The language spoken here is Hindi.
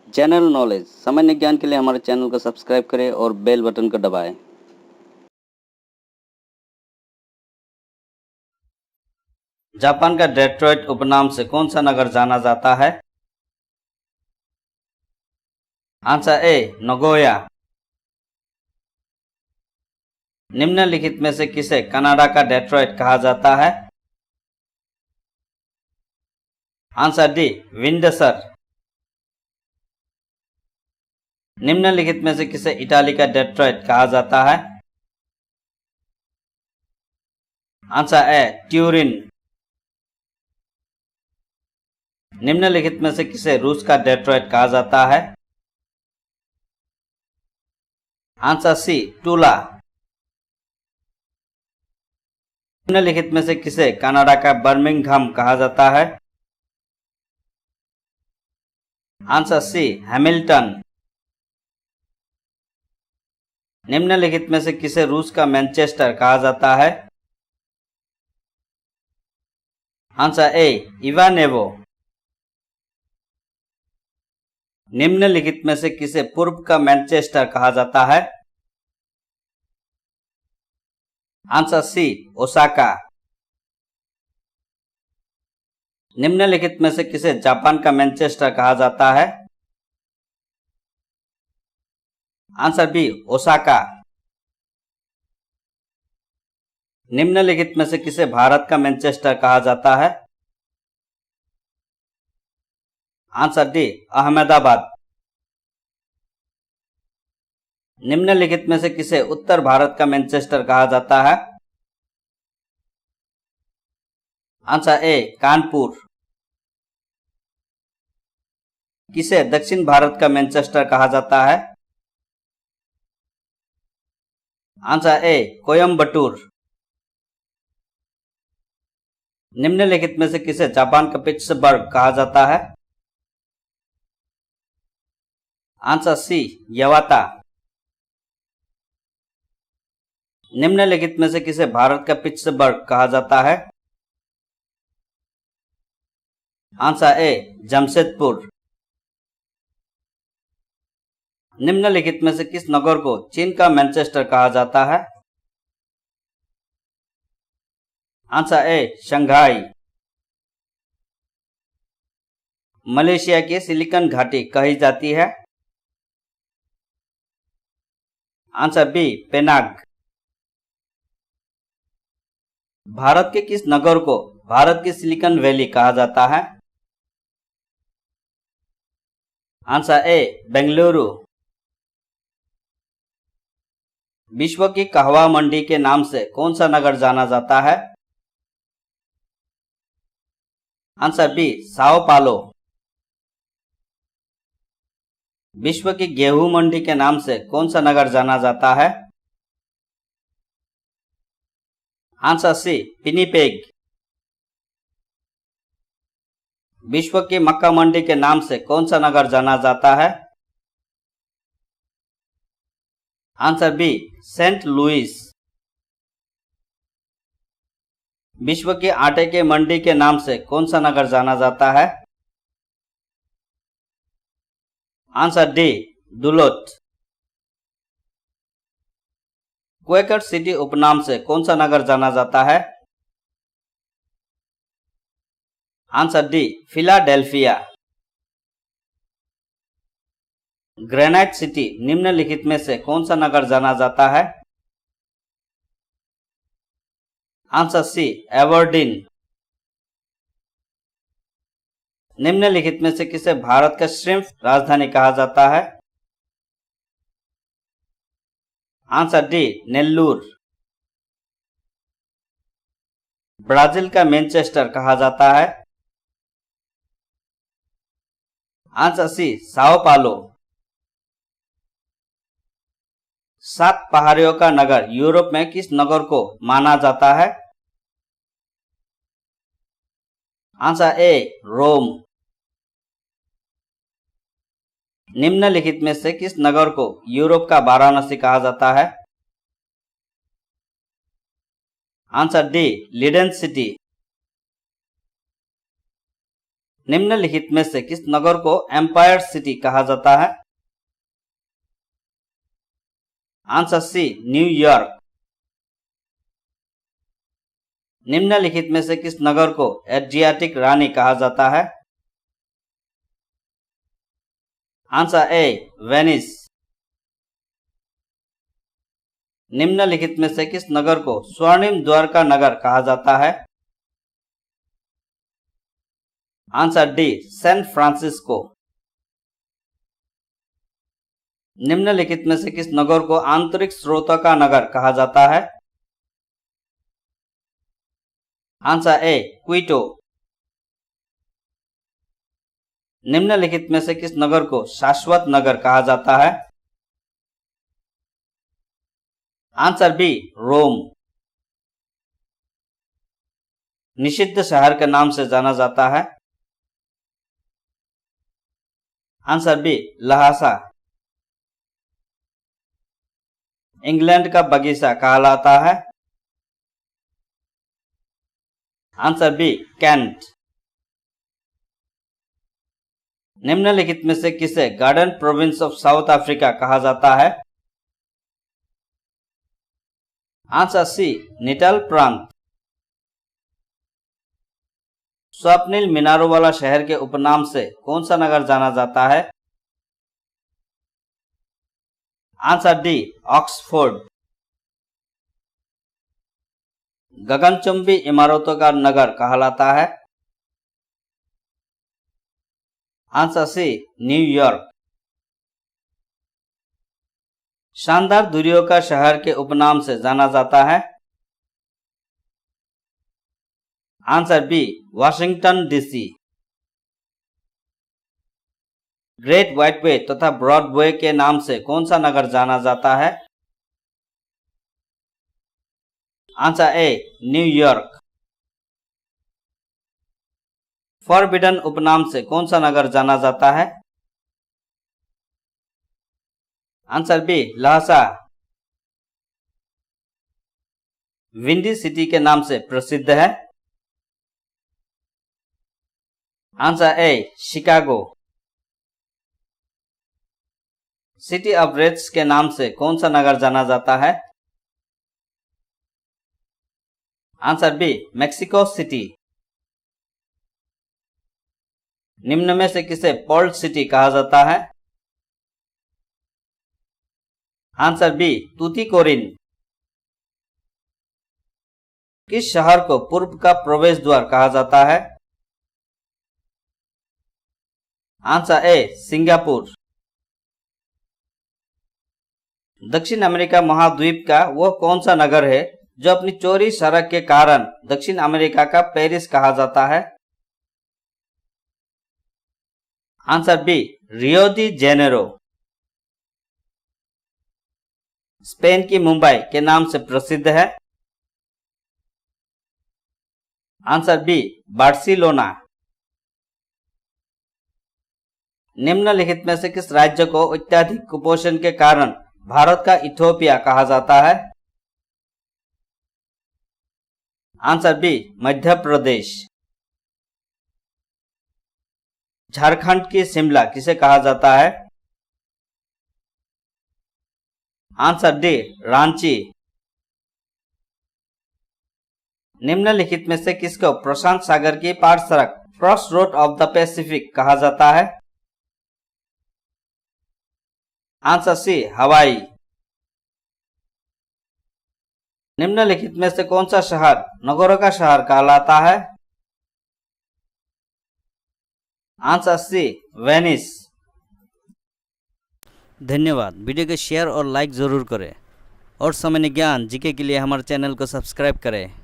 जनरल नॉलेज सामान्य ज्ञान के लिए हमारे चैनल को सब्सक्राइब करें और बेल बटन को दबाएं। जापान का डेट्रॉइट उपनाम से कौन सा नगर जाना जाता है? आंसर ए नगोया। निम्नलिखित में से किसे कनाडा का डेट्रॉइट कहा जाता है? Answer D Windsor. निम्नलिखित में से किसे इटाली का डेट्रॉइट कहा जाता है? आंसर ए ट्यूरिन। निम्नलिखित में से किसे रूस का डेट्रॉइट कहा जाता है? Answer C Tula. निम्नलिखित में से किसे कनाडा का बर्मिंघम कहा जाता है? Answer C Hamilton. निम्नलिखित में से किसे रूस का मैनचेस्टर कहा जाता है? Answer A Ivanovo. निम्नलिखित में से किसे पूर्व का मैनचेस्टर कहा जाता है? Answer C Osaka. निम्नलिखित में से किसे जापान का मैनचेस्टर कहा जाता है? Answer B Osaka. निम्नलिखित में से किसे भारत का मैनचेस्टर कहा जाता है? Answer D Ahmedabad. निम्नलिखित में से किसे उत्तर भारत का मैनचेस्टर कहा जाता है? आंसर ए कानपुर। किसे दक्षिण भारत का मैनचेस्टर कहा जाता है? आंसर ए कोयम्बटूर। निम्नलिखित में से किसे जापान का पिट्सबर्ग कहा जाता है? Answer C Yawata. निम्नलिखित में से किसे भारत का पिट्सबर्ग कहा जाता है? आंसर ए जमशेदपुर। निम्नलिखित में से किस नगर को चीन का मैनचेस्टर कहा जाता है? आंसर ए शंघाई। मलेशिया की सिलिकॉन घाटी कही जाती है? Answer B Penang. भारत के किस नगर को भारत की सिलिकॉन वैली कहा जाता है? आंसर ए बेंगलुरु। विश्व की कहवा मंडी के नाम से कौन सा नगर जाना जाता है? आंसर बी साओ पालो। विश्व की गेहूं मंडी के नाम से कौन सा नगर जाना जाता है? Answer C Winnipeg. विश्व की मक्का मंडी के नाम से कौन सा नगर जाना जाता है? Answer B Saint Louis. विश्व के आटे के मंडी के नाम से कौन सा नगर जाना जाता है? Answer D Duluth. Quaker city उपनाम से कौन सा नगर जाना जाता है? Answer D Philadelphia. Granite city निम्नलिखित में से कौन सा नगर जाना जाता है? Answer C Aberdeen. निम्नलिखित में से किसे भारत का श्रिम्प राजधानी कहा जाता है? Answer D Nellore. ब्राजील का मैनचेस्टर कहा जाता है? आंसर सी साओ पालो। 7 पहाड़ियों का नगर यूरोप में किस नगर को माना जाता है? आंसर ए रोम। निम्नलिखित में से किस नगर को यूरोप का वाराणसी कहा जाता है? Answer D Leiden city. निम्नलिखित में से किस नगर को एम्पायर सिटी कहा जाता है? Answer C, New York. निम्नलिखित में से किस नगर को एड्रियाटिक रानी कहा जाता है? आंसर ए, वेनिस। निम्नलिखित में से किस नगर को स्वर्णिम द्वारका नगर कहा जाता है? Answer D, San Francisco. निम्नलिखित में से किस नगर को आंतरिक स्रोतों का नगर कहा जाता है? आंसर ए, क्विटो। निम्नलिखित में से किस नगर को शाश्वत नगर कहा जाता है? आंसर बी, रोम। निषिद्ध शहर के नाम से जाना जाता है? Answer B, Lhasa. इंग्लैंड का बगीचा कहलाता है? Answer B, Kent. निम्नलिखित में से किसे garden province of South Africa कहा जाता है? आंसर सी, निटल प्रांत। स्वप्निल मीनारों वाला शहर के उपनाम से कौन सा नगर जाना जाता है? Answer D, Oxford. गगनचुंबी इमारतों का नगर कहलाता है? Answer C, New York. शानदार दूरियों का शहर के उपनाम से जाना जाता है? Answer B, Washington DC. Great White Way तथा ब्रॉडवे के नाम से कौन सा नगर जाना जाता है? आंसर ए, न्यूयॉर्क। फॉरबिडन उपनाम से कौन सा नगर जाना जाता है? Answer B, Lhasa. Windy city के नाम से प्रसिद्ध है? Answer A, Chicago. City of reds के नाम से कौन सा नगर जाना जाता है? Answer B, Mexico city. निम्न में से किसे पर्ल सिटी कहा जाता है? Answer B, Tuticorin. किस शहर को पूर्व का प्रवेश द्वार कहा जाता है? आंसर ए, सिंगापुर। दक्षिण अमेरिका महाद्वीप का वह कौन सा नगर है जो अपनी चौड़ी सड़क के कारण दक्षिण अमेरिका का पेरिस कहा जाता है? Answer B, Rio de Janeiro. Spain की मुंबई के नाम से प्रसिद्ध है? Answer B, Barcelona. निम्नलिखित में से किस राज्य को अत्यधिक कुपोषण के कारण भारत का इथोपिया कहा जाता है? Answer B, Madhya Pradesh. झारखंड की शिमला किसे कहा जाता है? Answer D, Ranchi. निम्नलिखित में से किसको प्रशांत सागर की पार सड़क cross road of the Pacific कहा जाता है? आंसर सी, हवाई। निम्नलिखित में से कौन सा शहर नगरों का शहर कहलाता है? Answer C, Venice. धन्यवाद। वीडियो को शेयर और लाइक जरूर करें और सामान्य ज्ञान जीके के लिए हमारे चैनल को सब्सक्राइब करें।